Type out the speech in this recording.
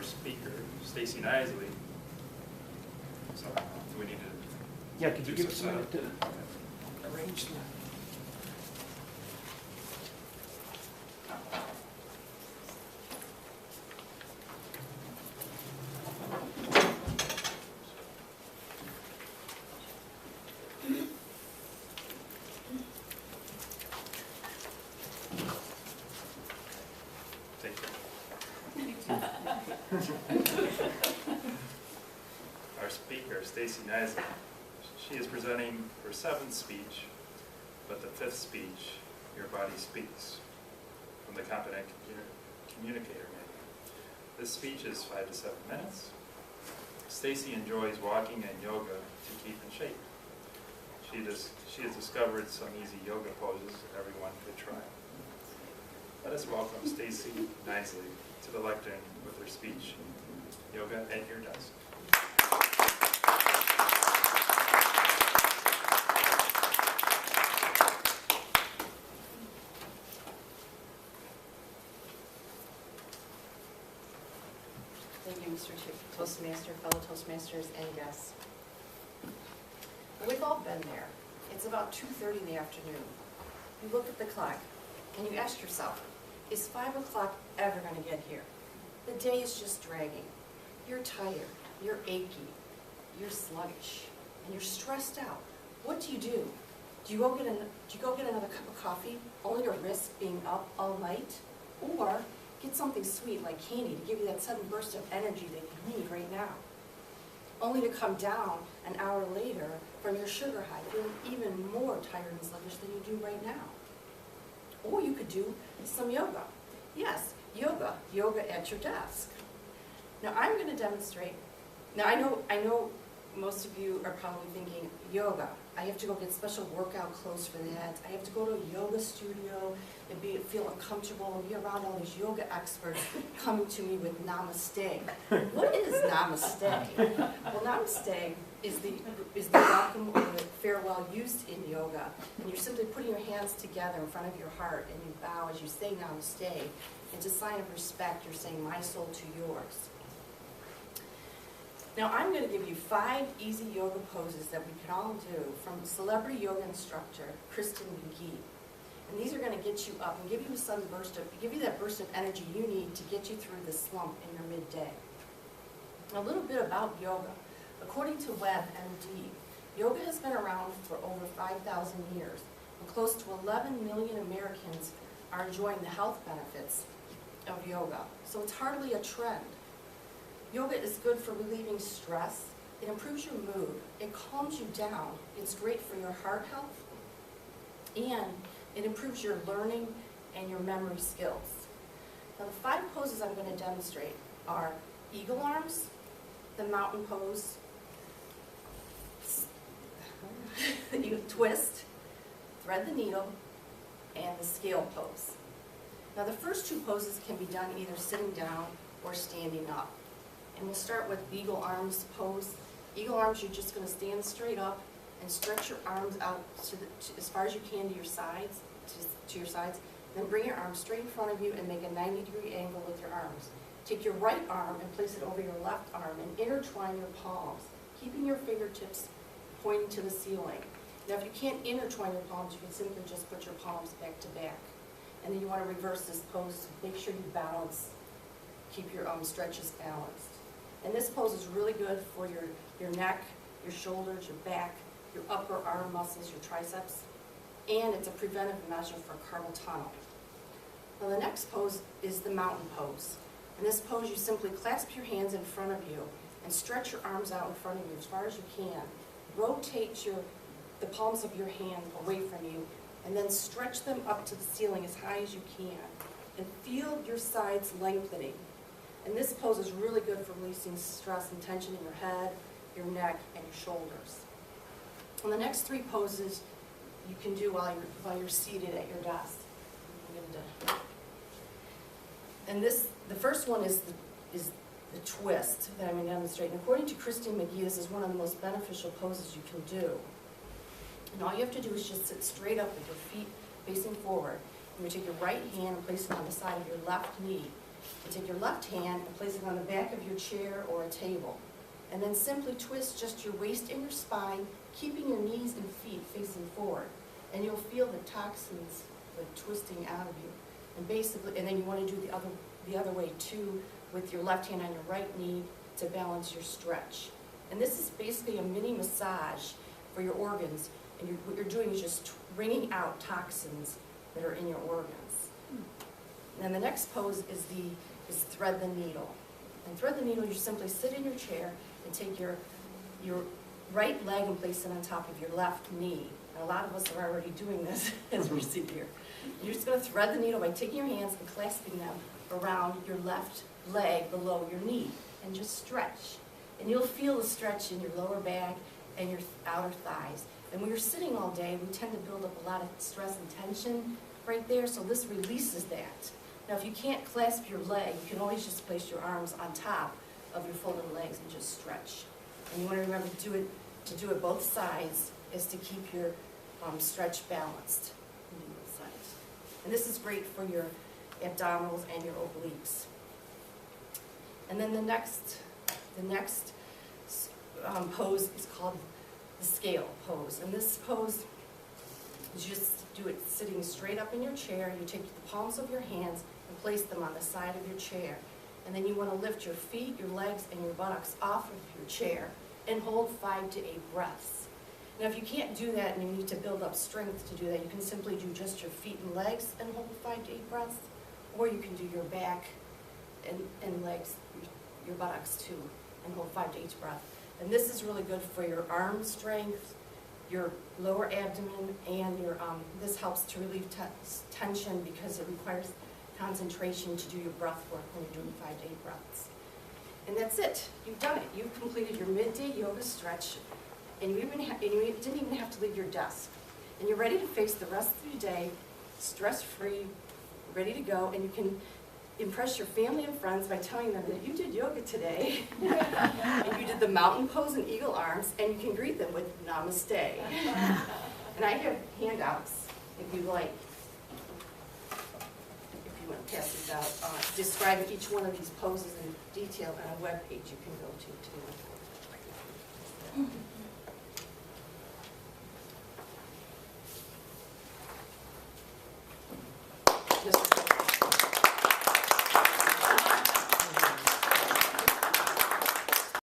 speaker, Stacie Knisley. So, do we need to? Yeah, could you give us a minute to Okay. arrange that? Take care. Our speaker, Stacie Knisley, she is presenting her 7th speech, but the 5th speech, Your Body Speaks, from the Communicator manual. This speech is 5 to 7 minutes. Stacie enjoys walking and yoga to keep in shape. She has discovered some easy yoga poses everyone could try. Let us welcome Stacie Knisley to the lectern with her speech, Yoga at Your Desk. Thank you, Mr. Toastmaster, fellow Toastmasters, and guests. We've all been there. It's about 2:30 in the afternoon. You look at the clock and you ask yourself, is 5 o'clock ever going to get here? The day is just dragging. You're tired, you're achy, you're sluggish, and you're stressed out. What do? Do you go get another cup of coffee only to risk being up all night? Or get something sweet like candy to give you that sudden burst of energy that you need right now, only to come down an hour later from your sugar high feeling even more tired and sluggish than you do right now. Or you could do some yoga. Yes, yoga at your desk. Now I'm going to demonstrate. Now I know most of you are probably thinking, yoga, I have to go get special workout clothes for that. I have to go to a yoga studio and feel uncomfortable and be around all these yoga experts coming to me with namaste. What is namaste? Well, namaste is the welcome or the farewell used in yoga. And you're simply putting your hands together in front of your heart and you bow as you say namaste. It's a sign of respect. You're saying my soul to yours. Now I'm going to give you 5 easy yoga poses that we can all do from celebrity yoga instructor Kristen McGee. And these are going to get you up and give you that burst of energy you need to get you through the slump in your midday. A little bit about yoga. According to WebMD, yoga has been around for over 5,000 years, and close to 11 million Americans are enjoying the health benefits of yoga. So it's hardly a trend. Yoga is good for relieving stress. It improves your mood. It calms you down. It's great for your heart health. And it improves your learning and your memory skills. Now the 5 poses I'm going to demonstrate are eagle arms, the mountain pose, you twist, thread the needle, and the scale pose. Now the first 2 poses can be done either sitting down or standing up. And we'll start with eagle arms pose. Eagle arms, you're just going to stand straight up and stretch your arms out as far as you can to your sides. Then bring your arms straight in front of you and make a 90-degree angle with your arms. Take your right arm and place it over your left arm and intertwine your palms, keeping your fingertips pointing to the ceiling. Now if you can't intertwine your palms, you can simply just put your palms back to back. And then you want to reverse this pose, so make sure you balance, keep your stretches balanced. And this pose is really good for your neck, your shoulders, your back, your upper arm muscles, your triceps, and it's a preventive measure for carpal tunnel. Now the next pose is the mountain pose. In this pose you simply clasp your hands in front of you and stretch your arms out in front of you as far as you can. Rotate the palms of your hand away from you and then stretch them up to the ceiling as high as you can. And feel your sides lengthening. And this pose is really good for releasing stress and tension in your head, your neck, and your shoulders. And the next 3 poses you can do while you're seated at your desk. And the first one is the twist that I'm going to demonstrate. And according to Kristen McGee, this is one of the most beneficial poses you can do. And all you have to do is just sit straight up with your feet facing forward. And you take your right hand and place it on the side of your left knee. You take your left hand and place it on the back of your chair or a table. And then simply twist just your waist and your spine, keeping your knees and feet facing forward. And you'll feel the toxins like twisting out of you. And basically, and then you want to do the other way too, with your left hand on your right knee to balance your stretch. And this is basically a mini massage for your organs. And what you're doing is just wringing out toxins that are in your organs. And then the next pose is thread the needle. And thread the needle, you simply sit in your chair and take your right leg and place it on top of your left knee. And a lot of us are already doing this as we sit here. You're just going to thread the needle by taking your hands and clasping them around your left leg below your knee and just stretch. And you'll feel the stretch in your lower back and your outer thighs. And when you're sitting all day, we tend to build up a lot of stress and tension right there, so this releases that. Now, if you can't clasp your leg, you can always just place your arms on top of your folded legs and just stretch. And you want to remember to do it both sides is to keep your stretch balanced. Both sides. And this is great for your abdominals and your obliques. And then the next pose is called the scale pose. And this pose, you just do it sitting straight up in your chair. You take the palms of your hands and place them on the side of your chair. And then you want to lift your feet, your legs, and your buttocks off of your chair and hold 5 to 8 breaths. Now, if you can't do that and you need to build up strength to do that, you can simply do just your feet and legs and hold 5 to 8 breaths. Or you can do your back and legs, your buttocks too, and hold 5 to 8 breaths. And this is really good for your arm strength, your lower abdomen, and your this helps to relieve tension because it requires concentration to do your breath work when you're doing 5 to 8 breaths. And that's it. You've done it. You've completed your midday yoga stretch, and you didn't even have to leave your desk. And you're ready to face the rest of your day stress-free, ready to go, and you can impress your family and friends by telling them that you did yoga today, and you did the mountain pose and eagle arms, and you can greet them with namaste. And I have handouts, if you like, if you want to pass these out, describing each one of these poses in detail on a web page you can go to too.